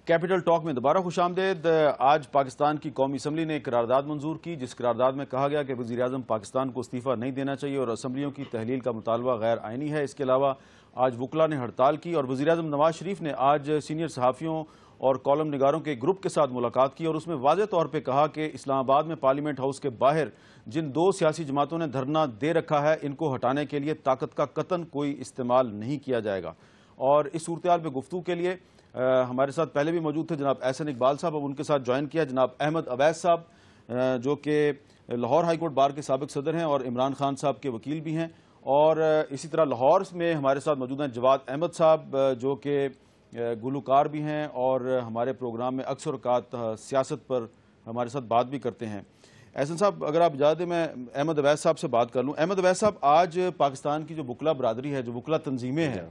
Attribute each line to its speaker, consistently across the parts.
Speaker 1: Capital talk میں دوبارہ خوش آمدید۔ آج پاکستان کی قومی اسمبلی نے ایک قرارداد منظور کی، جس قرارداد میں کہا گیا کہ وزیراعظم پاکستان کو استعفیٰ نہیں دینا چاہیے اور اسمبلیوں کی تحلیل کا مطالبہ غیر آئینی ہے۔ اس کے علاوہ آج وکلاء نے ہڑتال کی اور وزیراعظم نواز شریف نے آج سینئر صحافیوں اور کالم نگاروں کے گروپ کے ساتھ ملاقات کی اور اس میں واضح طور پہ کہا کہ اسلام آباد میں پارلیمنٹ ہاؤس کے باہر جن دو سیاسی جماعتوں نے دھرنا دے رکھا ہے، ان کو ہٹانے کے لیے طاقت کا قطعاً کوئی استعمال نہیں کیا جائے گا۔ اور اس صورتحال پہ گفتگو کے لیے ہمارے ساتھ پہلے بھی موجود تھے جناب احسن اقبال صاحب، اب ان کے ساتھ جوائن کیا جناب احمد اویس صاحب جو کہ لاہور ہائی کورٹ بار کے سابق صدر ہیں اور عمران خان صاحب کے وکیل بھی ہیں، اور اسی طرح لاہور میں ہمارے ساتھ موجود ہیں جواد احمد صاحب جو کہ گلوکار بھی ہیں اور ہمارے پروگرام میں اکثر اوقات سیاست پر ہمارے ساتھ بات بھی کرتے ہیں۔ احسن صاحب اگر آپ اجازت دیں میں احمد اویس صاحب سے بات کر لوں۔ احمد اویس صاحب، آج پاکستان کی جو وکلا برادری ہے، جو وکلا تنظیمیں ہیں،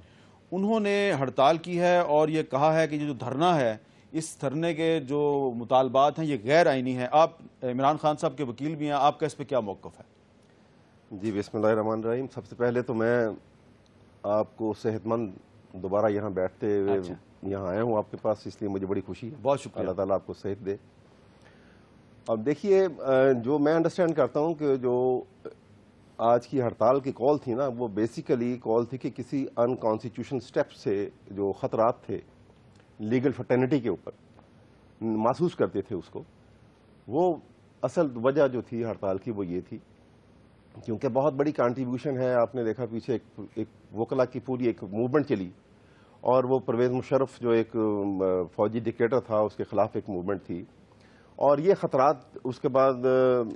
Speaker 1: انہوں نے ہڑتال کی ہے اور یہ کہا ہے کہ یہ جو دھرنا ہے، اس دھرنے کے جو مطالبات ہیں یہ غیر آئینی ہیں۔ آپ عمران خان صاحب کے وکیل بھی ہیں، آپ کا اس پہ کیا موقف ہے؟
Speaker 2: جی بسم اللہ الرحمن الرحیم۔ سب سے پہلے تو میں آپ کو صحت مند دوبارہ یہاں بیٹھتے ہوئے یہاں آیا ہوں آپ کے پاس، اس لیے مجھے بڑی خوشی ہے۔
Speaker 1: بہت شکریہ۔
Speaker 2: اللہ تعالیٰ آپ کو صحت دے۔ اب دیکھیے، جو میں انڈرسٹینڈ کرتا ہوں کہ جو آج کی ہڑتال کی کال تھی نا، وہ بیسیکلی کال تھی کہ کسی ان کانسٹیٹیوشن سٹیپ سے جو خطرات تھے لیگل فرٹرنٹی کے اوپر محسوس کرتے تھے اس کو، وہ اصل وجہ جو تھی ہڑتال کی وہ یہ تھی کیونکہ بہت بڑی کنٹریبیوشن ہے۔ آپ نے دیکھا پیچھے ایک وکلا کی پوری ایک موومنٹ چلی اور وہ پرویز مشرف جو ایک فوجی ڈکٹیٹر تھا اس کے خلاف ایک موومنٹ تھی، اور یہ خطرات اس کے بعد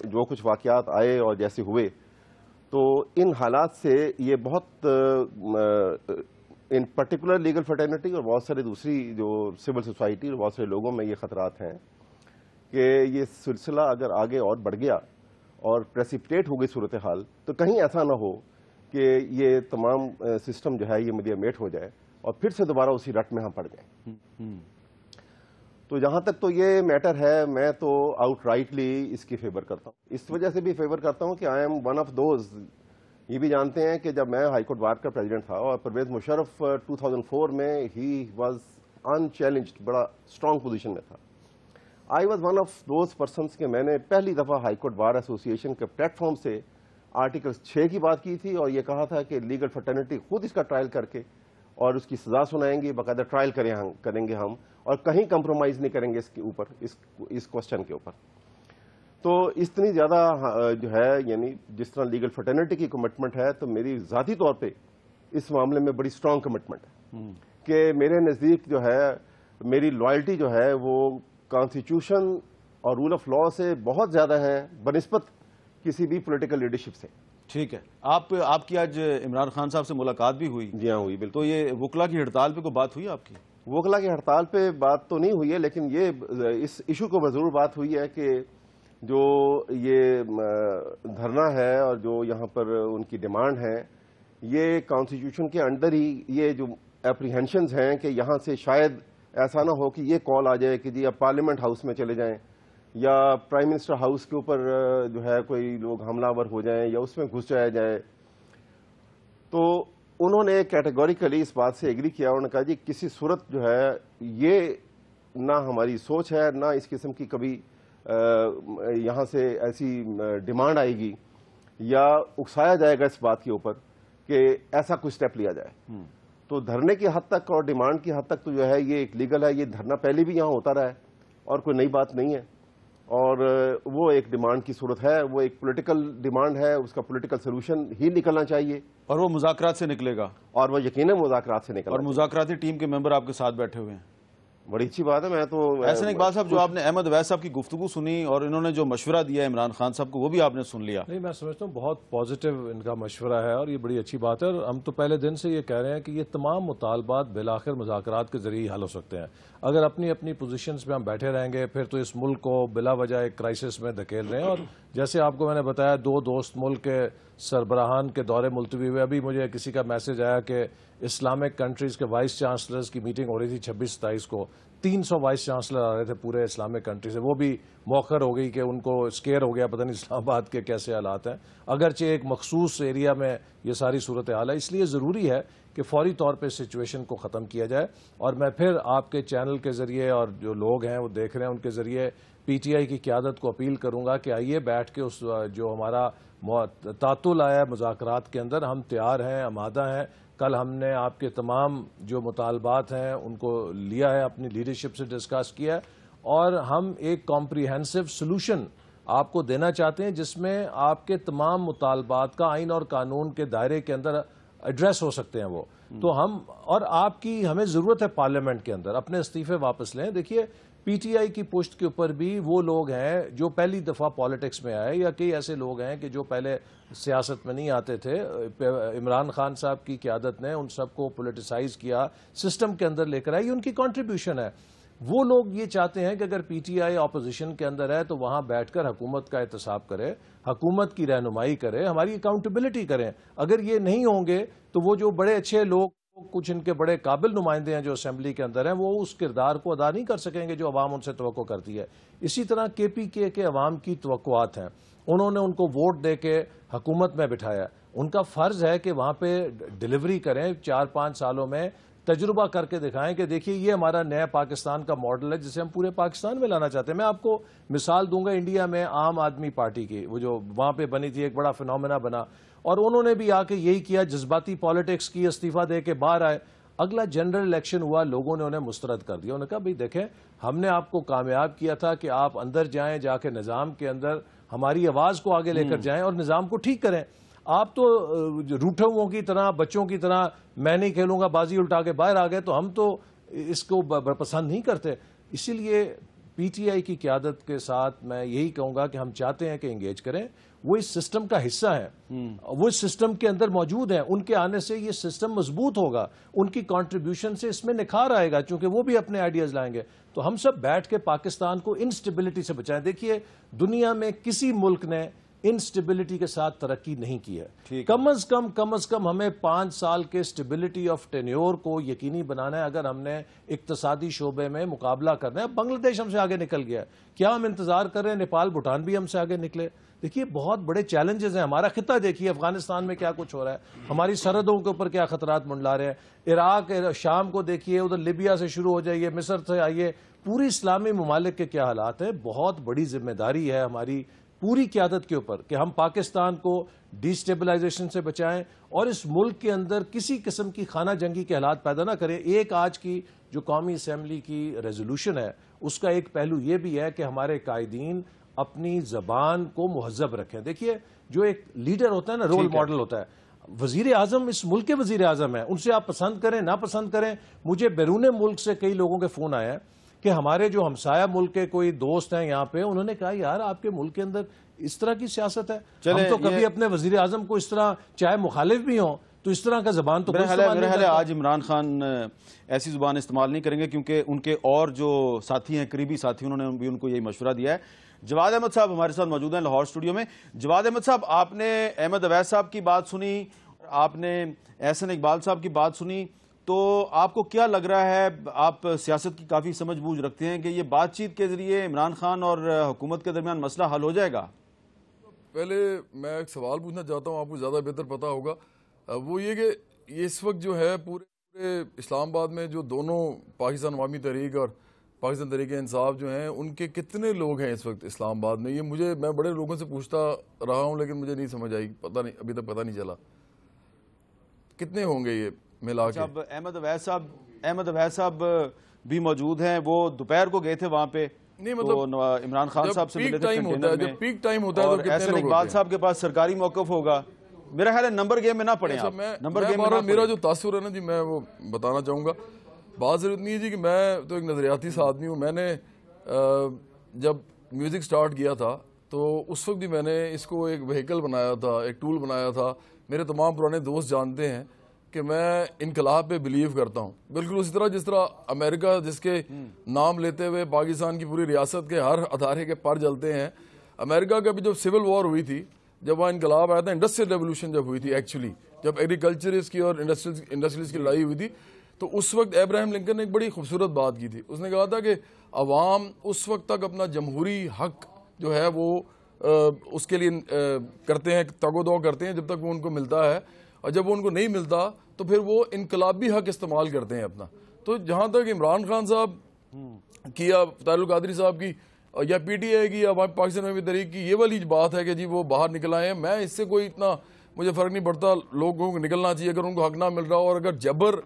Speaker 2: جو کچھ واقعات آئے اور جیسے ہوئے، تو ان حالات سے یہ بہت ان پرٹیکولر لیگل فرٹرنٹی اور بہت سارے دوسری جو سول سوسائٹی اور بہت سارے لوگوں میں یہ خطرات ہیں کہ یہ سلسلہ اگر آگے اور بڑھ گیا اور پریسیپٹیٹ ہو گئی صورتحال، تو کہیں ایسا نہ ہو کہ یہ تمام سسٹم جو ہے یہ ملیامیٹ ہو جائے اور پھر سے دوبارہ اسی رٹ میں ہم پڑ جائیں۔ تو جہاں تک تو یہ میٹر ہے، میں تو آؤٹ رائٹلی اس کی فیور کرتا ہوں۔ اس وجہ سے بھی فیور کرتا ہوں کہ I am one of those, یہ بھی جانتے ہیں کہ جب میں ہائی کورٹ بار کا پریزیڈنٹ تھا اور پرویز مشرف 2004 میں ہی واز ان چیلنجڈ، بڑا اسٹرانگ پوزیشن میں تھا، I was one of those persons کہ میں نے پہلی دفعہ ہائی کورٹ بار ایسوسیشن کے پلیٹ فارم سے آرٹیکل 6 کی بات کی تھی اور یہ کہا تھا کہ لیگل فرٹرنٹی خود اس کا ٹرائل کر کے اور اس کی سزا سنائیں گے، باقاعدہ ٹرائل کریں گے ہم، اور کہیں کمپرومائز نہیں کریں گے اس کے اوپر، اس کوسچن کے اوپر۔ تو اتنی زیادہ جو ہے، یعنی جس طرح لیگل فرٹرنٹی کی کمٹمنٹ ہے، تو میری ذاتی طور پہ اس معاملے میں بڑی اسٹرانگ کمٹمنٹ ہے کہ میرے نزدیک جو ہے میری لائلٹی جو ہے وہ کانسٹیٹیوشن اور رول آف لا سے بہت زیادہ ہے بنسبت کسی بھی پولیٹیکل لیڈرشپ سے۔
Speaker 1: ٹھیک ہے، آپ کی آج عمران خان صاحب سے ملاقات بھی ہوئی؟
Speaker 2: جی ہاں، ہوئی بالکل۔
Speaker 1: تو یہ وکلا کی ہڑتال پہ کوئی بات ہوئی آپ کی؟
Speaker 2: وکلا کی ہڑتال پہ بات تو نہیں ہوئی ہے، لیکن یہ اس ایشو کو ضرور بات ہوئی ہے کہ جو یہ دھرنا ہے اور جو یہاں پر ان کی ڈیمانڈ ہے، یہ کانسٹیٹیوشن کے انڈر ہی یہ جو اپریہنشنز ہیں کہ یہاں سے شاید ایسا نہ ہو کہ یہ کال آ جائے کہ جی اب پارلیمنٹ ہاؤس میں چلے جائیں یا پرائم منسٹر ہاؤس کے اوپر جو ہے کوئی لوگ حملہ آور ہو جائیں یا اس میں گھس جایا جائے۔ تو انہوں نے کیٹیگوریکلی اس بات سے ایگری کیا، انہوں نے کہا جی کسی صورت جو ہے یہ نہ ہماری سوچ ہے، نہ اس قسم کی کبھی یہاں سے ایسی ڈیمانڈ آئے گی یا اکسایا جائے گا اس بات کے اوپر کہ ایسا کوئی سٹیپ لیا جائے۔ تو دھرنے کی حد تک اور ڈیمانڈ کی حد تک تو جو ہے یہ ایک لیگل ہے، یہ دھرنا پہلے بھی یہاں ہوتا رہا ہے اور کوئی نئی بات نہیں ہے، اور وہ ایک ڈیمانڈ کی صورت ہے، وہ ایک پولیٹیکل ڈیمانڈ ہے، اس کا پولیٹیکل سلوشن ہی نکلنا چاہیے،
Speaker 1: اور وہ مذاکرات سے نکلے گا،
Speaker 2: اور وہ یقیناً مذاکرات سے نکلنا
Speaker 1: اور مذاکراتی ٹیم کے ممبر آپ کے ساتھ بیٹھے ہوئے ہیں۔
Speaker 2: بڑی اچھی بات ہے۔ میں تو
Speaker 1: احسن اقبال صاحب، جو آپ نے احمد اویس صاحب کی گفتگو سنی اور انہوں نے جو مشورہ دیا عمران خان صاحب کو، وہ بھی آپ نے سن لیا؟
Speaker 3: نہیں، میں سمجھتا ہوں بہت پازیٹیو ان کا مشورہ ہے اور یہ بڑی اچھی بات ہے، اور ہم تو پہلے دن سے یہ کہہ رہے ہیں کہ یہ تمام مطالبات بالآخر مذاکرات کے ذریعے حل ہو سکتے ہیں۔ اگر اپنی اپنی پوزیشنز پہ ہم بیٹھے رہیں گے پھر تو اس ملک کو بلا وجہ ایک کرائسس میں دھکیل رہے ہیں، اور جیسے آپ کو میں نے بتایا 2 دوست ملک کے سربراہان کے دورے ملتوی ہوئے، ابھی مجھے کسی کا میسج آیا کہ اسلامک کنٹریز کے وائس چانسلرز کی میٹنگ ہو رہی تھی 26-27 کو، 300 وائس چانسلر آ رہے تھے پورے اسلامک کنٹری سے، وہ بھی موخر ہو گئی کہ ان کو اسکیئر ہو گیا، پتہ نہیں اسلام آباد کے کیسے حالات ہیں، اگرچہ ایک مخصوص ایریا میں یہ ساری صورتحال ہے۔ اس لیے ضروری ہے کہ فوری طور پہ سچویشن کو ختم کیا جائے. اور میں پھر آپ کے چینل کے ذریعے اور جو لوگ ہیں وہ دیکھ رہے ہیں ان کے ذریعے پی ٹی آئی کی قیادت کو اپیل کروں گا کہ آئیے بیٹھ کے اس جو ہمارا تعطل آیا مذاکرات کے اندر، ہم تیار ہیں، آمادہ ہیں. کل ہم نے آپ کے تمام جو مطالبات ہیں ان کو لیا ہے، اپنی لیڈرشپ سے ڈسکس کیا ہے، اور ہم ایک کمپریہنسو سلوشن آپ کو دینا چاہتے ہیں جس میں آپ کے تمام مطالبات کا آئین اور قانون کے دائرے کے اندر ایڈریس ہو سکتے ہیں وہ. تو ہم اور آپ کی ہمیں ضرورت ہے پارلیمنٹ کے اندر، اپنے استعفے واپس لیں. دیکھیے پی ٹی آئی کی پشت کے اوپر بھی وہ لوگ ہیں جو پہلی دفعہ پالیٹکس میں آئے، یا کئی ایسے لوگ ہیں کہ جو پہلے سیاست میں نہیں آتے تھے. عمران خان صاحب کی قیادت نے ان سب کو پولیٹیسائز کیا، سسٹم کے اندر لے کر آئی، ان کی کنٹریبیوشن ہے. وہ لوگ یہ چاہتے ہیں کہ اگر پی ٹی آئی اپوزیشن کے اندر ہے تو وہاں بیٹھ کر حکومت کا احتساب کرے، حکومت کی رہنمائی کرے، ہماری اکاؤنٹیبلٹی کریں. اگر یہ نہیں ہوں گے تو وہ جو بڑے اچھے لوگ، کچھ ان کے بڑے قابل نمائندے ہیں جو اسمبلی کے اندر ہیں، وہ اس کردار کو ادا نہیں کر سکیں گے جو عوام ان سے توقع کرتی ہے. اسی طرح کے پی کے عوام کی توقعات ہیں، انہوں نے ان کو ووٹ دے کے حکومت میں بٹھایا. ان کا فرض ہے کہ وہاں پہ ڈیلیوری کریں، 4-5 سالوں میں تجربہ کر کے دکھائیں کہ دیکھیے یہ ہمارا نیا پاکستان کا ماڈل ہے جسے ہم پورے پاکستان میں لانا چاہتے ہیں. میں آپ کو مثال دوں گا انڈیا میں عام آدمی پارٹی کی، وہ جو وہاں پہ بنی تھی، ایک بڑا فینومینا بنا، اور انہوں نے بھی آ کے یہی کیا، جذباتی پالیٹکس کی، استعفیٰ دے کے باہر آئے. اگلا جنرل الیکشن ہوا، لوگوں نے انہیں مسترد کر دیا. انہوں نے کہا بھئی دیکھیں ہم نے آپ کو کامیاب کیا تھا کہ آپ اندر جائیں، جا کے نظام کے اندر ہماری آواز کو آگے لے کر جائیں اور نظام کو ٹھیک کریں. آپ تو روٹھے ہوئوں کی طرح، بچوں کی طرح میں نہیں کھیلوں گا بازی الٹا کے باہر آ گئے، تو ہم تو اس کو پسند نہیں کرتے. اسی لیے پی ٹی آئی کی قیادت کے ساتھ میں یہی کہوں گا کہ ہم چاہتے ہیں کہ انگیج کریں. وہ اس سسٹم کا حصہ ہیں، وہ اس سسٹم کے اندر موجود ہیں، ان کے آنے سے یہ سسٹم مضبوط ہوگا، ان کی کنٹریبیوشن سے اس میں نکھار آئے گا، چونکہ وہ بھی اپنے آئیڈیاز لائیں گے. تو ہم سب بیٹھ کے پاکستان کو انسٹیبلٹی سے بچائیں. دیکھیے دنیا میں کسی ملک نے انسٹیبلٹی کے ساتھ ترقی نہیں کی ہے. کم از کم ہمیں 5 سال کے اسٹیبلٹی آف ٹینیور کو یقینی بنانا ہے اگر ہم نے اقتصادی شعبے میں مقابلہ کرنا ہے. بنگلہ دیش ہم سے آگے نکل گیا ہے، کیا ہم انتظار کر رہے ہیں نیپال بھوٹان بھی ہم سے آگے نکلے؟ دیکھیے بہت بڑے چیلنجز ہیں. ہمارا خطہ دیکھیے، افغانستان میں کیا کچھ ہو رہا ہے، ہماری سرحدوں کے اوپر کیا خطرات منڈلا رہے ہیں. عراق، شام کو دیکھیے، ادھر لیبیا سے شروع ہو جائیے، مصر سے آئیے، پوری اسلامی ممالک کے کیا حالات ہیں. بہت بڑی ذمہ داری ہے ہماری پوری قیادت کے اوپر کہ ہم پاکستان کو ڈی سٹیبلائزیشن سے بچائیں اور اس ملک کے اندر کسی قسم کی خانہ جنگی کے حالات پیدا نہ کریں. ایک آج کی جو قومی اسمبلی کی ریزولوشن ہے اس کا ایک پہلو یہ بھی ہے کہ ہمارے قائدین اپنی زبان کو مہذب رکھیں. دیکھیے جو ایک لیڈر ہوتا ہے نا، رول ماڈل ہوتا ہے. وزیر اعظم اس ملک کے وزیر اعظم ہیں، ان سے آپ پسند کریں نہ پسند کریں. مجھے بیرون ملک سے کئی لوگوں کے فون آئے ہیں کہ ہمارے جو ہمسایہ ملک کے کوئی دوست ہیں یہاں پہ، انہوں نے کہا یار آپ کے ملک کے اندر اس طرح کی سیاست ہے. ہم تو کبھی اپنے وزیر اعظم کو اس طرح، چاہے مخالف بھی ہوں، تو اس طرح کا زبان تو
Speaker 1: میرا خیال ہے آج عمران خان ایسی زبان استعمال نہیں کریں گے، کیونکہ ان کے اور جو ساتھی ہیں، قریبی ساتھی، انہوں نے بھی ان کو یہی مشورہ دیا ہے. جواد احمد صاحب ہمارے ساتھ موجود ہیں لاہور اسٹوڈیو میں. جواد احمد صاحب، آپ نے احمد اویس صاحب کی بات سنی، آپ نے احسن اقبال صاحب کی بات سنی، تو آپ کو کیا لگ رہا ہے؟ آپ سیاست کی کافی سمجھ بوجھ رکھتے ہیں کہ یہ بات چیت کے ذریعے عمران خان اور حکومت کے درمیان مسئلہ حل ہو جائے گا؟
Speaker 4: پہلے میں ایک سوال پوچھنا چاہتا ہوں، آپ کو زیادہ بہتر پتہ ہوگا. وہ یہ کہ اس وقت جو ہے پورے اسلام آباد میں جو دونوں پاکستان عوامی تحریک اور پاکستان تحریک انصاف جو ہیں، ان کے کتنے لوگ ہیں اس وقت اسلام آباد میں؟ یہ میں بڑے لوگوں سے پوچھتا رہا ہوں لیکن مجھے نہیں سمجھ آئی، پتہ نہیں، ابھی تک پتہ نہیں چلا کتنے ہوں گے یہ ملا کے.
Speaker 1: احمد اویس صاحب بھی موجود ہیں، وہ دوپہر کو گئے تھے وہاں پہ،
Speaker 4: نہیں مطلب
Speaker 1: عمران خان صاحب سے ملے تھے کنٹینر میں.
Speaker 4: جب پیک ٹائم ہوتا ہے
Speaker 1: اور احسن اقبال صاحب کے پاس سرکاری موقف ہوگا. میرا خیال ہے نمبر گیم میں نہ پڑیں آپ. نمبر گیم میں
Speaker 4: میرا جو تاثر ہے نا جی، میں وہ بتانا چاہوں گا. بات ضرورت نہیں ہے جی کہ میں تو ایک نظریاتی سا آدمی ہوں. میں نے جب میوزک سٹارٹ کیا تھا تو اس وقت بھی میں نے اس کو ایک وہیکل بنایا تھا، ایک ٹول بنایا تھا. میرے تمام پرانے دوست جانتے ہیں کہ میں انقلاب پہ بلیو کرتا ہوں، بالکل اسی طرح جس طرح امریکہ جس کے نام لیتے ہوئے پاکستان کی پوری ریاست کے ہر ادارے کے پر جلتے ہیں. امریکہ کا بھی جب سول وار ہوئی تھی، جب وہاں انقلاب آیا تھا، انڈسٹریل ریولوشن جب ہوئی تھی، ایکچولی جب ایگریکلچرسٹ کی اور انڈسٹریلسٹ کی لڑائی ہوئی تھی، تو اس وقت ابراہیم لنکن نے ایک بڑی خوبصورت بات کی تھی. اس نے کہا تھا کہ عوام اس وقت تک اپنا جمہوری حق جو ہے وہ اس کے لیے کرتے ہیں، تگ و دو کرتے ہیں جب تک وہ ان کو ملتا ہے، اور جب وہ ان کو نہیں ملتا تو پھر وہ انقلابی حق استعمال کرتے ہیں اپنا. تو جہاں تک عمران خان صاحب کی یا طاہر القادری صاحب کی یا پی ٹی آئی کی یا پاکستان عوامی تحریک کی یہ والی بات ہے کہ جی وہ باہر نکل آئے ہیں, میں اس سے کوئی اتنا مجھے فرق نہیں پڑتا. لوگوں کو نکلنا چاہیے اگر ان کو حق نہ مل رہا ہو, اور اگر جبر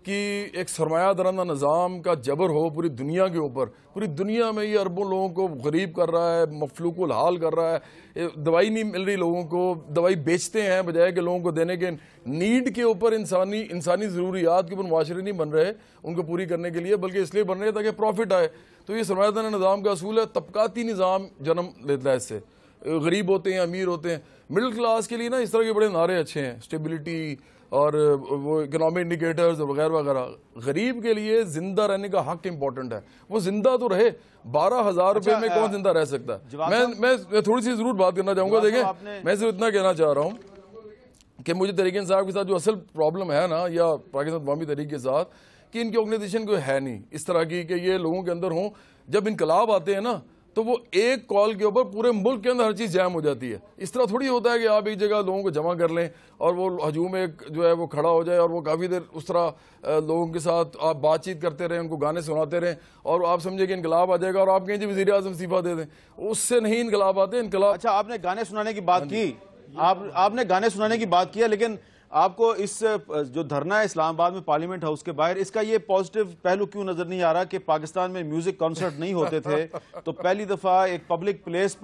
Speaker 4: کی ایک سرمایہ دارانہ نظام کا جبر ہو پوری دنیا کے اوپر, پوری دنیا میں یہ اربوں لوگوں کو غریب کر رہا ہے, مفلوق الحال کر رہا ہے, دوائی نہیں مل رہی لوگوں کو, دوائی بیچتے ہیں بجائے کہ لوگوں کو دینے کے. نیڈ کے اوپر انسانی ضروریات کے اوپر معاشرے نہیں بن رہے ان کو پوری کرنے کے لیے, بلکہ اس لیے بن رہے تاکہ پروفٹ آئے. تو یہ سرمایہ دارانہ نظام کا اصول ہے, طبقاتی نظام جنم لیتا ہے اس سے. غریب ہوتے ہیں, امیر ہوتے ہیں. مڈل کلاس کے لیے نا اس طرح کے بڑے نعرے اچھے ہیں, اسٹیبلٹی اور وہ اکنامک انڈیکیٹرز وغیرہ وغیرہ. غریب کے لیے زندہ رہنے کا حق امپورٹنٹ ہے, وہ زندہ تو رہے. 12,000 روپے میں کون زندہ رہ سکتا ہے؟ میں تھوڑی سی ضرور بات کرنا چاہوں گا. دیکھیں میں صرف اتنا کہنا چاہ رہا ہوں کہ مجھے تحریک انصاف کے ساتھ جو اصل پرابلم ہے نا, یا پاکستان عوامی تحریک کے ساتھ, کہ ان کی آرگنائزیشن کوئی ہے نہیں اس طرح کی کہ یہ لوگوں کے اندر ہوں. جب انقلاب آتے ہیں نا تو وہ ایک کال کے اوپر پورے ملک کے اندر ہر چیز جام ہو جاتی ہے. اس طرح تھوڑی ہوتا ہے کہ آپ ایک جگہ لوگوں کو جمع کر لیں اور وہ ہجوم ایک جو ہے وہ کھڑا ہو جائے اور وہ کافی دیر اس طرح لوگوں کے ساتھ آپ بات چیت کرتے رہیں, ان کو گانے سناتے رہیں اور آپ سمجھے کہ انقلاب آ جائے گا اور آپ کہیں جی وزیر اعظم استعفیٰ دے دیں. اس سے نہیں انقلاب آتے. انقلاب
Speaker 1: اچھا آپ نے گانے سنانے کی بات کی, آپ نے گانے سنانے کی بات کیا, لیکن آپ کو اس جو دھرنا ہے اسلام آباد میں پارلیمنٹ ہاؤس کے باہر, اس کا یہ پازیٹیو پہلو کیوں نظر نہیں آ رہا کہ پاکستان میں میوزک کانسرٹ نہیں ہوتے تھے تو پہلی دفعہ ایک پبلک پلیس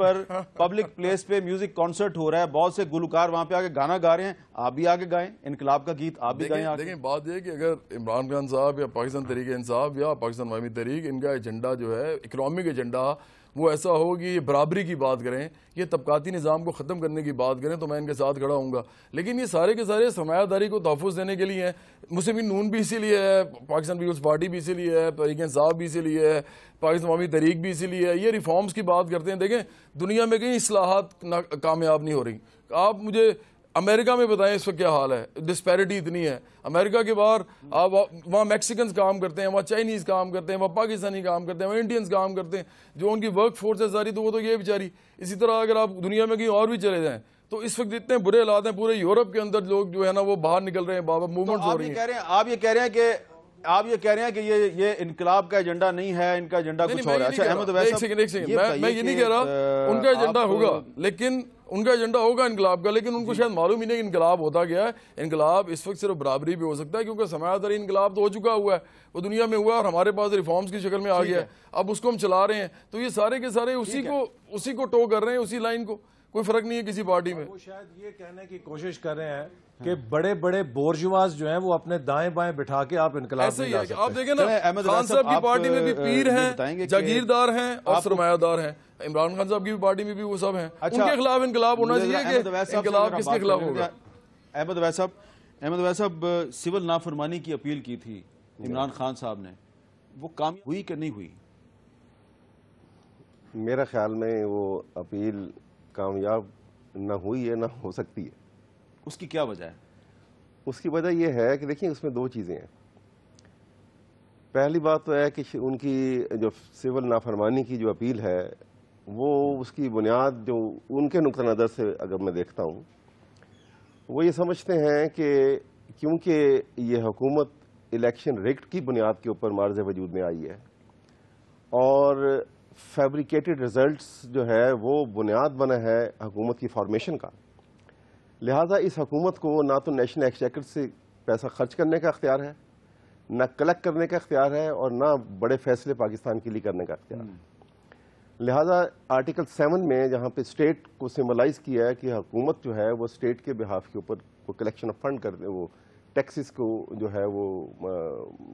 Speaker 1: پہ میوزک کانسرٹ ہو رہا ہے, بہت سے گلوکار وہاں پہ آگے گانا گا رہے ہیں, آپ بھی آگے گائیں انقلاب کا گیت, آپ بھی گائیں.
Speaker 4: دیکھیں بات یہ کہ اگر عمران خان صاحب یا پاکستان تحریک انصاف یا پاکستان عوامی تحریک ان کا ایجنڈا جو ہے اکنامک ایجنڈا وہ ایسا ہو کہ یہ برابری کی بات کریں, یہ طبقاتی نظام کو ختم کرنے کی بات کریں, تو میں ان کے ساتھ کھڑا ہوں گا. لیکن یہ سارے کے سارے سرمایہ داری کو تحفظ دینے کے لیے ہیں. مسلم نون بھی اسی لیے ہے, پاکستان پیپلز پارٹی بھی اسی لیے ہے, تحریک انصاف بھی اسی لیے ہے, پاکستان عوامی تحریک بھی اسی لیے ہے. یہ ریفارمز کی بات کرتے ہیں. دیکھیں دنیا میں کہیں اصلاحات کامیاب نہیں ہو رہی. آپ مجھے امریکہ میں بتائیں اس وقت کیا حال ہے, ڈسپیرٹی اتنی ہے. امریکہ کے باہر آپ وہاں میکسیکنز کام کرتے ہیں, وہاں چائنیز کام کرتے ہیں, وہاں پاکستانی کام کرتے ہیں, وہاں انڈینز کام کرتے ہیں, جو ان کی ورک فورس ہے ساری, تو وہ تو یہ بیچاری. اسی طرح اگر آپ دنیا میں کہیں اور بھی چلے جائیں تو اس وقت اتنے برے حالات ہیں. پورے یورپ کے اندر لوگ جو ہے نا وہ باہر نکل رہے ہیں, موومنٹس ہو رہی ہیں.
Speaker 1: آپ یہ کہہ رہے ہیں کہ یہ انقلاب کا ایجنڈا نہیں ہے, ان کا ایجنڈا کچھ اور ہے. اچھا احمد اویس صاحب,
Speaker 4: میں یہ نہیں کہہ رہا ان کا ایجنڈا ہوگا, لیکن ان کا ایجنڈا ہوگا انقلاب کا, لیکن ان کو شاید معلوم ہی نہیں کہ انقلاب ہوتا گیا ہے. انقلاب اس وقت صرف برابری بھی ہو سکتا ہے کیونکہ سرمایہ داری انقلاب تو ہو چکا ہوا ہے, وہ دنیا میں ہوا ہے اور ہمارے پاس ریفارمز کی شکل میں آ گیا ہے. اب اس کو ہم چلا رہے ہیں, تو یہ سارے کے سارے اسی کو ٹو کر رہے ہیں, اسی لائن کو. کوئی فرق نہیں ہے کسی پارٹی میں.
Speaker 3: وہ شاید یہ کہنے کی کوشش کر رہے ہیں کہ بڑے بڑے بورژواز جو ہیں وہ اپنے دائیں بائیں بٹھا کے آپ انقلاب نہیں لا سکتے.
Speaker 4: آپ دیکھیں نا خان صاحب کی پارٹی میں بھی پیر ہیں, جاگیردار ہیں اور سرمایہ دار ہیں. عمران خان صاحب کی پارٹی میں بھی وہ سب ہیں. ان کے خلاف انقلاب ہونا چاہیے کہ انقلاب کس کے خلاف ہوگا.
Speaker 1: احمد اویس صاحب سول نافرمانی کی اپیل کی تھی عمران خان صاحب نے, وہ کامیاب ہوئی کہ نہیں ہوئی؟
Speaker 2: میرا خیال میں وہ اپیل کامیاب نہ ہوئی ہے نہ ہو سکتی ہے.
Speaker 1: اس کی کیا وجہ ہے؟
Speaker 2: اس کی وجہ یہ ہے کہ دیکھیں اس میں دو چیزیں ہیں. پہلی بات تو ہے کہ ان کی جو سول نافرمانی کی جو اپیل ہے وہ اس کی بنیاد جو ان کے نقطہ نظر سے اگر میں دیکھتا ہوں وہ یہ سمجھتے ہیں کہ کیونکہ یہ حکومت الیکشن ریگڈ کی بنیاد کے اوپر معرض وجود میں آئی ہے اور فیبریکیٹڈ ریزلٹس جو ہے وہ بنیاد بنا ہے حکومت کی فارمیشن کا, لہذا اس حکومت کو نہ تو نیشنل ایکسچیکر سے پیسہ خرچ کرنے کا اختیار ہے, نہ کلیکٹ کرنے کا اختیار ہے, اور نہ بڑے فیصلے پاکستان کے لیے کرنے کا اختیار ہے. لہذا آرٹیکل 7 میں جہاں پہ اسٹیٹ کو سمبلائز کیا ہے کہ حکومت جو ہے وہ اسٹیٹ کے بہاف کے اوپر کلیکشن آف فنڈ کرتے, وہ ٹیکسز کو جو ہے وہ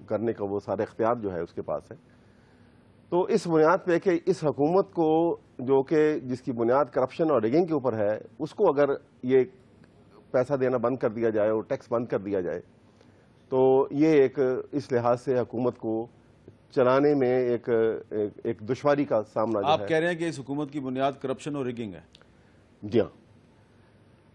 Speaker 2: کرنے کا وہ سارے اختیار جو ہے اس کے پاس ہے. تو اس بنیاد پہ کہ اس حکومت کو جو کہ جس کی بنیاد کرپشن اور ریگنگ کے اوپر ہے, اس کو اگر یہ پیسہ دینا بند کر دیا جائے اور ٹیکس بند کر دیا جائے تو یہ ایک اس لحاظ سے حکومت کو چلانے میں ایک دشواری کا سامنا جو ہے.
Speaker 1: آپ کہہ رہے ہیں کہ اس حکومت کی بنیاد کرپشن اور ریگنگ ہے؟
Speaker 2: جی ہاں.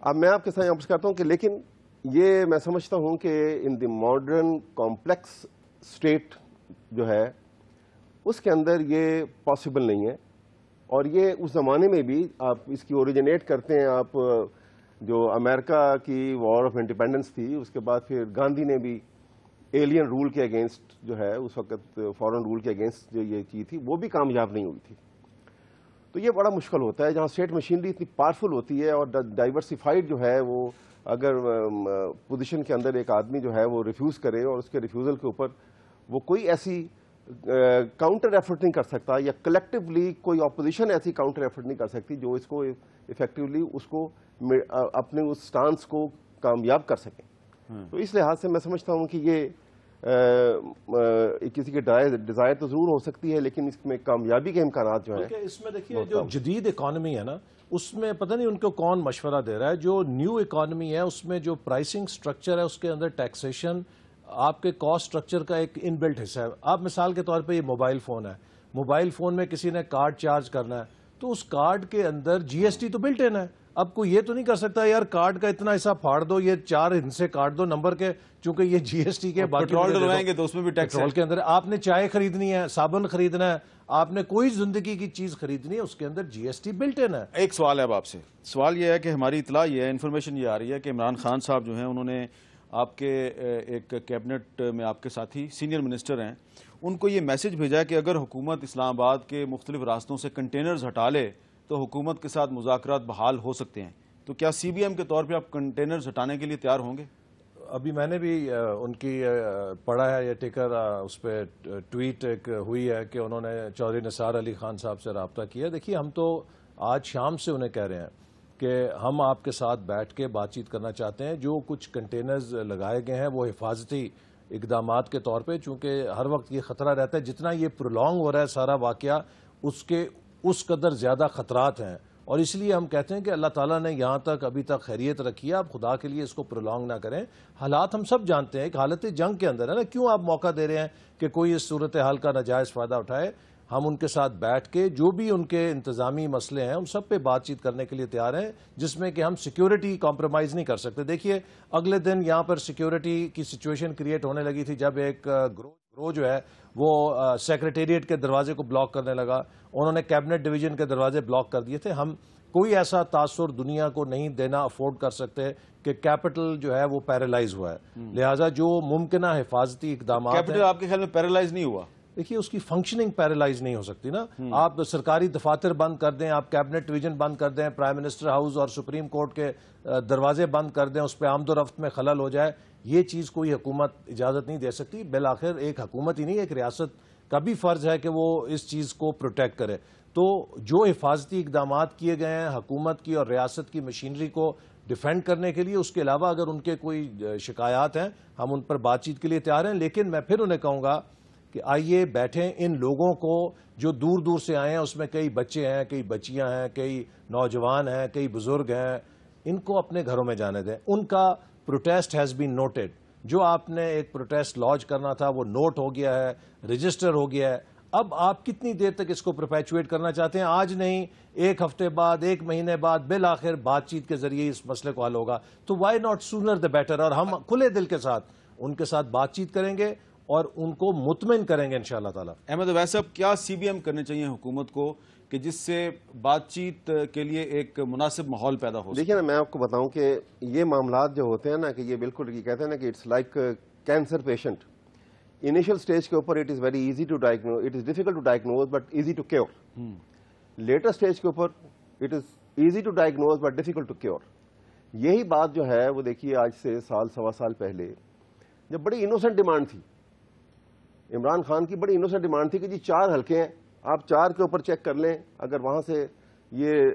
Speaker 2: اب میں آپ کے ساتھ عرض کرتا ہوں کہ لیکن یہ میں سمجھتا ہوں کہ ان دی ماڈرن کمپلیکس اسٹیٹ جو ہے اس کے اندر یہ پاسبل نہیں ہے. اور یہ اس زمانے میں بھی آپ اس کی اوریجنیٹ کرتے ہیں آپ جو امریکہ کی وار آف انڈیپینڈنس تھی، اس کے بعد پھر گاندھی نے بھی ایلین رول کے اگینسٹ جو ہے اس وقت فورن رول کے اگینسٹ جو یہ چیز تھی وہ بھی کامیاب نہیں ہوئی تھی. تو یہ بڑا مشکل ہوتا ہے جہاں اسٹیٹ مشینری اتنی پاورفل ہوتی ہے اور ڈائیورسفائڈ جو ہے وہ اگر پوزیشن کے اندر ایک آدمی جو ہے وہ ریفیوز کرے اور اس کے ریفیوزل کے اوپر وہ کوئی ایسی کاؤنٹر ایفرٹ نہیں کر سکتا یا کلیکٹیولی کوئی اپوزیشن ایسی کاؤنٹر ایفرٹ نہیں کر سکتی جو اس کو ایفیکٹولی اس کو اپنے اس سٹانس کو کامیاب کر سکیں. تو اس لحاظ سے میں سمجھتا ہوں کہ یہ کسی کے ڈیزائر تو ضرور ہو سکتی ہے لیکن اس میں کامیابی کے امکانات جو ہیں
Speaker 3: اس میں دیکھیے جو جدید اکانومی ہے نا اس میں پتہ نہیں ان کو کون مشورہ دے رہا ہے. جو نیو اکانومی ہے اس میں جو پرائسنگ سٹرکچر ہے اس کے اندر ٹیکسیشن آپ کے کاسٹ سٹرکچر کا ایک ان بلٹ حصہ ہے. آپ مثال کے طور پہ یہ موبائل فون ہے, موبائل فون میں کسی نے کارڈ چارج کرنا ہے تو اس کارڈ کے اندر جی ایس ٹی تو بلٹ ان ہے. اب کوئی یہ تو نہیں کر سکتا یار کارڈ کا اتنا حصہ پھاڑ دو, یہ 4 حصے کاٹ دو نمبر کے, چونکہ یہ جی ایس ٹی کے
Speaker 1: پیٹرول ڈلوائیں گے تو اس میں بھی ٹیکس.
Speaker 3: پیٹرول کے اندر آپ نے چائے خریدنی ہے, صابن خریدنا ہے, آپ نے کوئی زندگی کی چیز خریدنی ہے, اس کے اندر جی ایس ٹی بلٹ ان ہے.
Speaker 1: ایک سوال ہے اب آپ سے. سوال یہ ہے کہ ہماری اطلاع یہ ہے, انفارمیشن یہ آ رہی ہے کہ عمران خان صاحب جو ہیں انہوں نے آپ کے ایک کیبنٹ میں آپ کے ساتھی سینئر منسٹر ہیں, ان کو یہ میسج بھیجا ہے کہ اگر حکومت اسلام آباد کے مختلف راستوں سے کنٹینرز ہٹا لے تو حکومت کے ساتھ مذاکرات بحال ہو سکتے ہیں. تو کیا سی بی ایم کے طور پہ آپ کنٹینرز ہٹانے کے لیے تیار ہوں گے؟
Speaker 3: ابھی میں نے بھی ان کی پڑھا ہے یہ ٹکر, اس پہ ٹویٹ ایک ہوئی ہے کہ انہوں نے چودھری نثار علی خان صاحب سے رابطہ کیا. دیکھیے ہم تو آج شام سے انہیں کہہ رہے ہیں کہ ہم آپ کے ساتھ بیٹھ کے بات چیت کرنا چاہتے ہیں. جو کچھ کنٹینرز لگائے گئے ہیں وہ حفاظتی اقدامات کے طور پہ, چونکہ ہر وقت یہ خطرہ رہتا ہے جتنا یہ پرولونگ ہو رہا ہے سارا واقعہ اس قدر زیادہ خطرات ہیں, اور اس لیے ہم کہتے ہیں کہ اللہ تعالیٰ نے یہاں تک ابھی تک خیریت رکھی ہے, آپ خدا کے لیے اس کو پرولونگ نہ کریں. حالات ہم سب جانتے ہیں ایک حالت جنگ کے اندر ہے نا, کیوں آپ موقع دے رہے ہیں کہ کوئی اس صورتحال کا ناجائز فائدہ اٹھائے. ہم ان کے ساتھ بیٹھ کے جو بھی ان کے انتظامی مسئلے ہیں ان سب پہ بات چیت کرنے کے لیے تیار ہیں, جس میں کہ ہم سیکیورٹی کمپرومائز نہیں کر سکتے. دیکھیے اگلے دن یہاں پر سیکیورٹی کی سچویشن کریٹ ہونے لگی تھی جب ایک گروہ جو ہے وہ سیکریٹریٹ کے دروازے کو بلاک کرنے لگا, انہوں نے کیبنٹ ڈویژن کے دروازے بلاک کر دیے تھے. ہم کوئی ایسا تاثر دنیا کو نہیں دینا افورڈ کر سکتے کہ کیپٹل جو ہے وہ پیرالائز ہوا ہے, لہٰذا جو ممکنہ حفاظتی اقدامات ہیں.
Speaker 1: کیپٹل آپ کے خیال میں پیرالائز نہیں ہوا؟
Speaker 3: دیکھیے اس کی فنکشننگ پیرالائز نہیں ہو سکتی نا. آپ سرکاری دفاتر بند کر دیں, آپ کیبنٹ ڈویژن بند کر دیں, پرائم منسٹر ہاؤس اور سپریم کورٹ کے دروازے بند کر دیں, اس پہ آمد و رفت میں خلل ہو جائے, یہ چیز کوئی حکومت اجازت نہیں دے سکتی. بالآخر ایک حکومت ہی نہیں ایک ریاست کا بھی فرض ہے کہ وہ اس چیز کو پروٹیکٹ کرے. تو جو حفاظتی اقدامات کیے گئے ہیں حکومت کی اور ریاست کی مشینری کو ڈیفینڈ کرنے کے لیے, اس کے علاوہ اگر ان کے کوئی شکایات ہیں ہم ان پر بات چیت کے لیے تیار ہیں. لیکن میں پھر انہیں کہوں گا کہ آئیے بیٹھیں, ان لوگوں کو جو دور دور سے آئے ہیں اس میں کئی بچے ہیں, کئی بچیاں ہیں, کئی نوجوان ہیں, کئی بزرگ ہیں, ان کو اپنے گھروں میں جانے دیں. ان کا پروٹیسٹ ہیز بین نوٹڈ. جو آپ نے ایک پروٹیسٹ لانچ کرنا تھا وہ نوٹ ہو گیا ہے, رجسٹر ہو گیا ہے. اب آپ کتنی دیر تک اس کو پرپیچویٹ کرنا چاہتے ہیں؟ آج نہیں, 1 ہفتے بعد, 1 مہینے بعد, بالآخر بات چیت کے ذریعے اس مسئلے کو حل ہوگا. تو why not sooner the better. اور ہم کھلے دل کے ساتھ ان کے ساتھ بات چیت کریں گے اور ان کو مطمئن کریں گے انشاءاللہ تعالی.
Speaker 1: احمد اویس صاحب, کیا سی بی ایم کرنے چاہیے حکومت کو کہ جس سے بات چیت کے لیے ایک مناسب ماحول پیدا ہو؟
Speaker 2: دیکھیں نا, میں آپ کو بتاؤں کہ یہ معاملات جو ہوتے ہیں نا کہ یہ بالکل یہ کہتے ہیں نا کہ it's like cancer patient. Initial stage کے اوپر it is very easy to diagnose, it is difficult to diagnose but easy to cure. Later stage کے اوپر it is easy to diagnose but difficult to cure. یہی بات جو ہے وہ دیکھیے آج سے سال سوا سال پہلے جب بڑی انوسنٹ ڈیمانڈ تھی, عمران خان کی بڑی انوسنٹ ڈیمانڈ تھی کہ جی 4 حلقے ہیں, آپ 4 کے اوپر چیک کر لیں, اگر وہاں سے یہ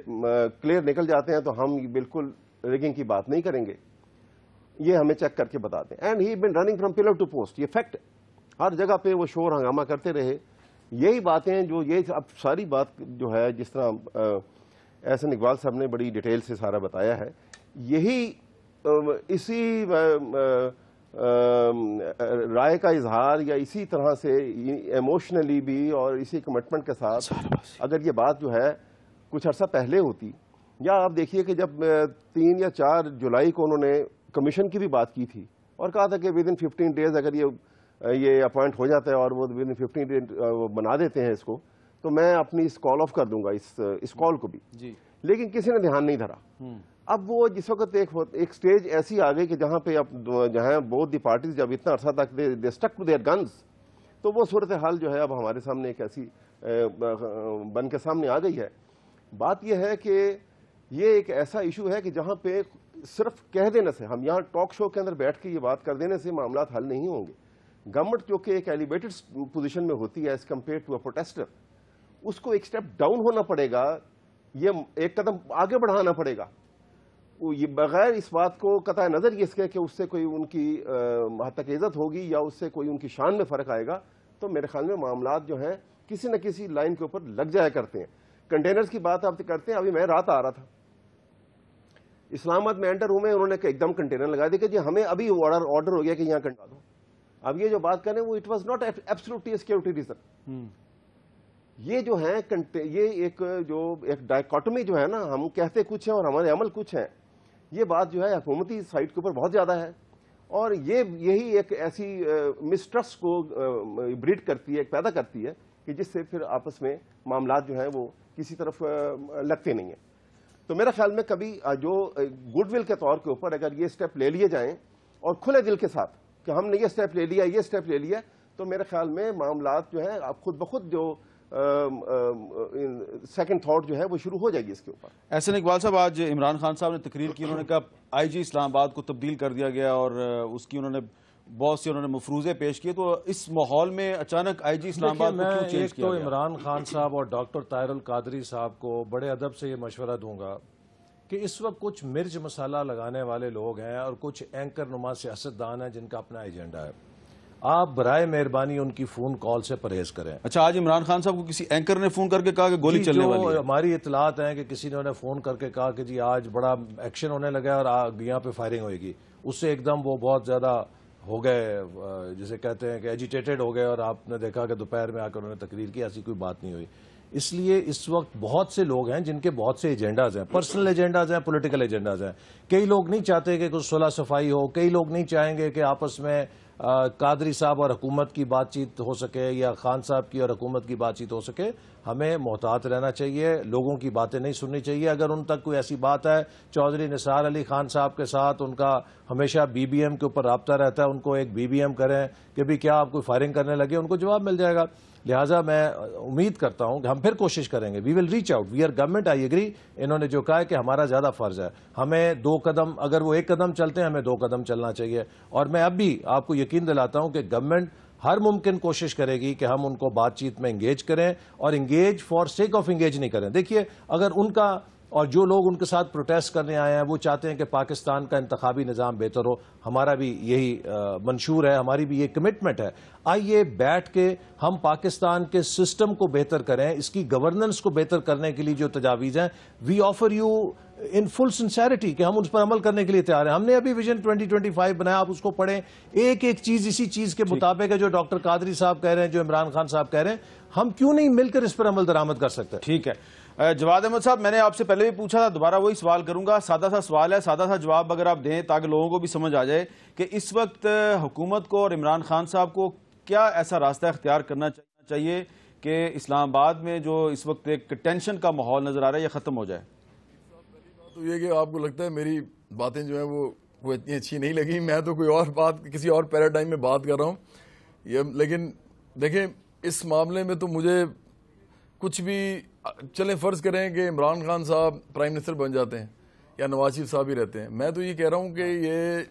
Speaker 2: کلیئر نکل جاتے ہیں تو ہم بالکل ریگنگ کی بات نہیں کریں گے, یہ ہمیں چیک کر کے بتا دیں. And he been running from pillar to post. یہ فیکٹ, ہر جگہ پہ وہ شور ہنگامہ کرتے رہے. یہی باتیں جو یہ اب ساری بات جو ہے جس طرح احسن اقبال صاحب نے بڑی ڈیٹیل سے سارا بتایا ہے, یہی اسی رائے کا اظہار یا اسی طرح سے ایموشنلی بھی اور اسی کمٹمنٹ کے ساتھ اگر یہ بات جو ہے کچھ عرصہ پہلے ہوتی, یا آپ دیکھیے کہ جب 3 یا 4 جولائی کو انہوں نے کمیشن کی بھی بات کی تھی اور کہا تھا کہ ود ان 15 ڈیز اگر یہ اپوائنٹ ہو جاتا ہے اور وہ ود ان 15 ڈیز بنا دیتے ہیں اس کو, تو میں اپنی اس کال آف کر دوں گا اس کال کو بھی. لیکن کسی نے دھیان نہیں دھرا. اب وہ جس وقت ایک سٹیج ایسی آ گئی کہ جہاں پہ اب جہاں بوتھ دی پارٹیز جب اتنا عرصہ تک they stick to their guns, تو وہ صورتحال جو ہے اب ہمارے سامنے ایک ایسی بن کے سامنے آ گئی ہے. بات یہ ہے کہ یہ ایک ایسا ایشو ہے کہ جہاں پہ صرف کہہ دینے سے، ہم یہاں ٹاک شو کے اندر بیٹھ کے یہ بات کر دینے سے معاملات حل نہیں ہوں گے. گورنمنٹ جو کہ ایک ایلیویٹڈ پوزیشن میں ہوتی ہے as compare to a protester, اس کو ایک سٹیپ ڈاؤن ہونا پڑے گا، یہ ایک قدم آگے بڑھانا پڑے گا. یہ بغیر اس بات کو قطع نظر یہ اس کے کہ اس سے کوئی ان کی حد تک عزت ہوگی یا اس سے کوئی ان کی شان میں فرق آئے گا، تو میرے خیال میں معاملات جو ہیں کسی نہ کسی لائن کے اوپر لگ جایا کرتے ہیں. کنٹینرز کی بات آپ کرتے ہیں، ابھی میں رات آ رہا تھا اسلام آباد میں انٹر ہوں میں، انہوں نے ایک دم کنٹینر لگا دیا کہ جی ہمیں ابھی آرڈر ہو گیا کہ یہاں کنٹینر دو. اب یہ جو بات کریں وہ it was not absolutely security reason. یہ جو ہیں یہ ایک ڈائیکاٹمی جو ہے نا، ہم کہتے کچھ ہیں اور ہمارے عمل کچھ ہیں، یہ بات جو ہے حکومتی سائٹ کے اوپر بہت زیادہ ہے، اور یہی ایک ایسی مسٹرسٹ کو بریڈ کرتی ہے، پیدا کرتی ہے کہ جس سے پھر آپس میں معاملات جو ہیں وہ کسی طرف لگتے نہیں ہیں. تو میرا خیال میں کبھی جو گڈ ول کے طور کے اوپر اگر یہ سٹیپ لے لیے جائیں اور کھلے دل کے ساتھ کہ ہم نے یہ سٹیپ لے لیا، یہ سٹیپ لے لیا، تو میرے خیال میں معاملات جو ہیں آپ خود بخود جو سیکنڈ تھاٹ جو ہے وہ شروع ہو جائے گی اس کے اوپر.
Speaker 1: احسن اقبال صاحب، آج عمران خان صاحب نے تقریر کی، انہوں نے کہا آئی جی اسلام آباد کو تبدیل کر دیا گیا اور اس کی انہوں نے بہت سے مفروضے پیش کیے. تو اس ماحول میں اچانک آئی جی اسلام آباد کو کیوں چینج کیا گیا؟
Speaker 3: تو عمران خان صاحب اور ڈاکٹر طاہر القادری صاحب کو بڑے ادب سے یہ مشورہ دوں گا کہ اس وقت کچھ مرچ مسالہ لگانے والے لوگ ہیں اور کچھ اینکر نما سیاستدان ہیں جن کا اپنا ایجنڈا ہے. آپ برائے مہربانی ان کی فون کال سے پرہیز کریں.
Speaker 1: اچھا، آج عمران خان صاحب کو کسی اینکر نے فون کر کے کہا کہ گولی چلنے والی ہے؟
Speaker 3: ہماری اطلاعات ہیں کہ کسی نے انہیں فون کر کے کہا کہ جی آج بڑا ایکشن ہونے لگا ہے اور یہاں پہ فائرنگ ہوئے گی. اس سے ایک دم وہ بہت زیادہ ہو گئے، جسے کہتے ہیں کہ ایجیٹیٹڈ ہو گئے، اور آپ نے دیکھا کہ دوپہر میں آ کر انہوں نے تقریر کی، ایسی کوئی بات نہیں ہوئی. اس لیے اس وقت بہت سے لوگ ہیں جن کے بہت سے ایجنڈاز ہیں، پرسنل ایجنڈاز ہیں، پولیٹیکل ایجنڈاز ہیں. کئی لوگ نہیں چاہتے کہ کچھ صلح صفائی ہو، کئی لوگ نہیں چاہیں گے کہ آپس میں قادری صاحب اور حکومت کی بات چیت ہو سکے یا خان صاحب کی اور حکومت کی بات چیت ہو سکے. ہمیں محتاط رہنا چاہیے، لوگوں کی باتیں نہیں سننی چاہیے. اگر ان تک کوئی ایسی بات ہے، چودھری نثار علی خان صاحب کے ساتھ ان کا ہمیشہ بی بی ایم کے اوپر رابطہ رہتا ہے، ان کو ایک بی بی ایم کریں کہ بھی کیا آپ کوئی فائرنگ کرنے لگے، ان کو جواب مل جائے گا. لہٰذا میں امید کرتا ہوں کہ ہم پھر کوشش کریں گے. We will reach out, we are government. I agree, انہوں نے جو کہا ہے کہ ہمارا زیادہ فرض ہے، ہمیں 2 قدم، اگر وہ 1 قدم چلتے ہیں ہمیں 2 قدم چلنا چاہیے. اور میں اب بھی آپ کو یقین دلاتا ہوں کہ گورنمنٹ ہر ممکن کوشش کرے گی کہ ہم ان کو بات چیت میں انگیج کریں، اور engage for sake of engage نہیں کریں. دیکھیے، اگر ان کا اور جو لوگ ان کے ساتھ پروٹیسٹ کرنے آئے ہیں وہ چاہتے ہیں کہ پاکستان کا انتخابی نظام بہتر ہو، ہمارا بھی یہی منشور ہے، ہماری بھی یہ کمٹمنٹ ہے. آئیے بیٹھ کے ہم پاکستان کے سسٹم کو بہتر کریں، اس کی گورننس کو بہتر کرنے کے لیے جو تجاویز ہیں، we offer you in full sincerity کہ ہم اس پر عمل کرنے کے لیے تیار ہیں. ہم نے ابھی ویژن 2025 بنایا، آپ اس کو پڑھیں. ایک ایک چیز اسی چیز کے مطابق ہے جو ڈاکٹر قادری صاحب کہہ رہے ہیں، جو عمران خان صاحب کہہ رہے ہیں. ہم کیوں نہیں مل کر اس پر عمل درآمد کر سکتے؟
Speaker 1: ٹھیک ہے. جواد احمد صاحب، میں نے آپ سے پہلے بھی پوچھا تھا، دوبارہ وہی سوال کروں گا. سادہ سا سوال ہے، سادہ سا جواب اگر آپ دیں تاکہ لوگوں کو بھی سمجھ آ جائے کہ اس وقت حکومت کو اور عمران خان صاحب کو کیا ایسا راستہ اختیار کرنا چاہیے کہ اسلام آباد میں جو اس وقت ایک ٹینشن کا ماحول نظر آ رہا ہے یہ ختم ہو جائے؟
Speaker 4: تو یہ کہ آپ کو لگتا ہے میری باتیں جو ہیں وہ اتنی اچھی نہیں لگی، میں تو کوئی اور بات کسی اور پیراڈائم میں بات کر رہا ہوں. لیکن دیکھیں، اس معاملے میں تو مجھے کچھ بھی، چلیں فرض کریں کہ عمران خان صاحب پرائم منسٹر بن جاتے ہیں یا نواز شریف صاحب ہی رہتے ہیں، میں تو یہ کہہ رہا ہوں کہ یہ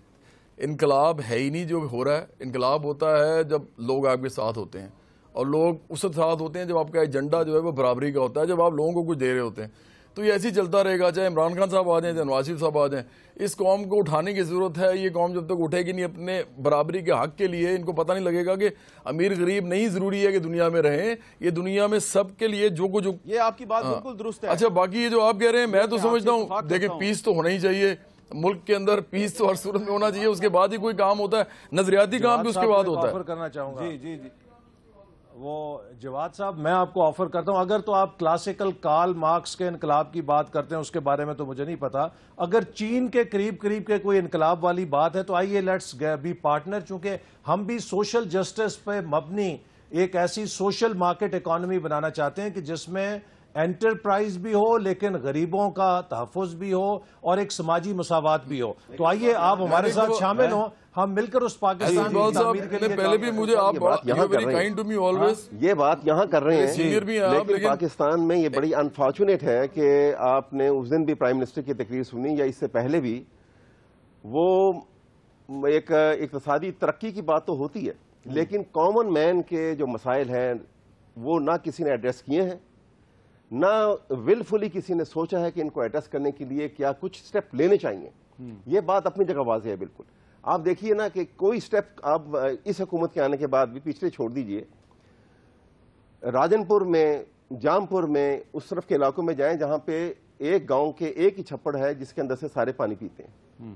Speaker 4: انقلاب ہے ہی نہیں جو ہو رہا ہے. انقلاب ہوتا ہے جب لوگ آپ کے ساتھ ہوتے ہیں، اور لوگ اس وقت ساتھ ہوتے ہیں جب آپ کا ایجنڈا جو ہے وہ برابری کا ہوتا ہے، جب آپ لوگوں کو کچھ دے رہے ہوتے ہیں. تو یہ ایسے ہی چلتا رہے گا، چاہے عمران خان صاحب آ جائیں چاہے نواز شریف صاحب آ جائیں. اس قوم کو اٹھانے کی ضرورت ہے. یہ قوم جب تک اٹھے گی نہیں اپنے برابری کے حق کے لیے، ان کو پتہ نہیں لگے گا کہ امیر غریب نہیں ضروری ہے کہ دنیا میں رہیں، یہ دنیا میں سب کے لیے جو کچھ.
Speaker 1: یہ آپ کی بات بالکل درست ہے.
Speaker 4: اچھا، باقی یہ جو آپ کہہ رہے ہیں، میں تو سمجھتا ہوں دیکھیں پیس تو ہونا ہی چاہیے ملک کے اندر، پیس تو ہر صورت میں ہونا چاہیے. اس کے بعد ہی کوئی کام ہوتا ہے، نظریاتی کام بھی اس کے بعد ہوتا ہے.
Speaker 3: کرنا چاہوں گا
Speaker 1: جی
Speaker 3: وہ جواد صاحب، میں آپ کو آفر کرتا ہوں، اگر تو آپ کلاسیکل کارل مارکس کے انقلاب کی بات کرتے ہیں، اس کے بارے میں تو مجھے نہیں پتا. اگر چین کے قریب کے کوئی انقلاب والی بات ہے تو آئیے لیٹس بی پارٹنر. چونکہ ہم بھی سوشل جسٹس پہ مبنی ایک ایسی سوشل مارکیٹ اکانومی بنانا چاہتے ہیں کہ جس میں انٹرپرائز بھی ہو لیکن غریبوں کا تحفظ بھی ہو اور ایک سماجی مساوات بھی ہو. تو آئیے آپ ہمارے ساتھ شامل ہوں, ہم مل کر اس پاکستان کی تعمیر کے لیے
Speaker 4: پہلے بھی مجھے آپ
Speaker 2: یہ بات یہاں کر رہے ہیں, لیکن پاکستان میں یہ بڑی انفارچونیٹ ہے کہ آپ نے اس دن بھی پرائم منسٹر کی تقریر سنی یا اس سے پہلے بھی, وہ ایک اقتصادی ترقی کی بات تو ہوتی ہے لیکن کامن مین کے جو مسائل ہیں وہ نہ کسی نے ایڈریس کیے ہیں, نہ ولفلی کسی نے سوچا ہے کہ ان کو ایڈریس کرنے کے لیے کیا کچھ سٹیپ لینے چاہیے. یہ بات اپنی جگہ واضح ہے بالکل. آپ دیکھیے نا کہ کوئی سٹیپ آپ اس حکومت کے آنے کے بعد بھی, پچھلے چھوڑ دیجئے, راجن پور میں, جام پور میں, اس طرف کے علاقوں میں جائیں جہاں پہ ایک گاؤں کے ایک ہی چھپڑ ہے جس کے اندر سے سارے پانی پیتے ہیں.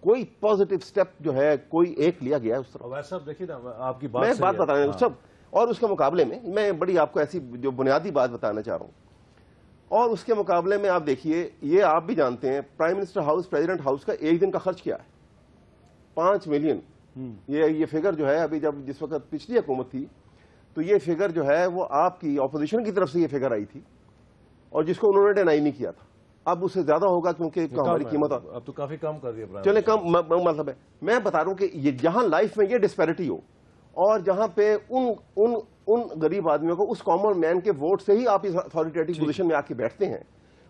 Speaker 2: کوئی پازیٹیو سٹیپ جو ہے کوئی ایک لیا گیا ہے اس طرف.
Speaker 3: ویسا دیکھیے نا, آپ کی
Speaker 2: میں بات بتانے سب, اور اس کے مقابلے میں بڑی آپ کو ایسی جو بنیادی بات بتانا چاہ رہا ہوں, اور اس کے مقابلے میں آپ دیکھیے, یہ آپ بھی جانتے ہیں prime minister house, president house کا ایک دن کا خرچ کیا ہے, 5 ملین. یہ فگر جو ہے ابھی جس وقت پچھلی حکومت تھی تو یہ فگر جو ہے وہ آپ کی اپوزیشن کی طرف سے یہ فگر آئی تھی اور جس کو انہوں نے ڈینائی نہیں کیا تھا. اب اس سے زیادہ ہوگا کیونکہ ہماری قیمت
Speaker 3: اب تو کافی کم کر دیا.
Speaker 2: چلے کم مطلب ہے, میں بتا رہا ہوں کہ جہاں لائف میں یہ ڈسپیرٹی ہو اور جہاں پہ ان غریب آدمیوں کو اس کامن مین کے ووٹ سے ہی آپ اس اتھارٹیٹیو پوزیشن میں آ کے بیٹھتے ہیں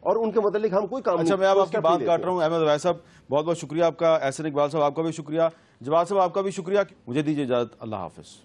Speaker 2: اور ان کے متعلق ہم کوئی کام.
Speaker 1: اچھا, میں اب آپ کی بات کاٹ رہا ہوں. احمد اویس صاحب بہت بہت شکریہ آپ کا. احسن اقبال صاحب آپ کا بھی شکریہ. جواد صاحب آپ کا بھی شکریہ. مجھے دیجیے اجازت, اللہ حافظ.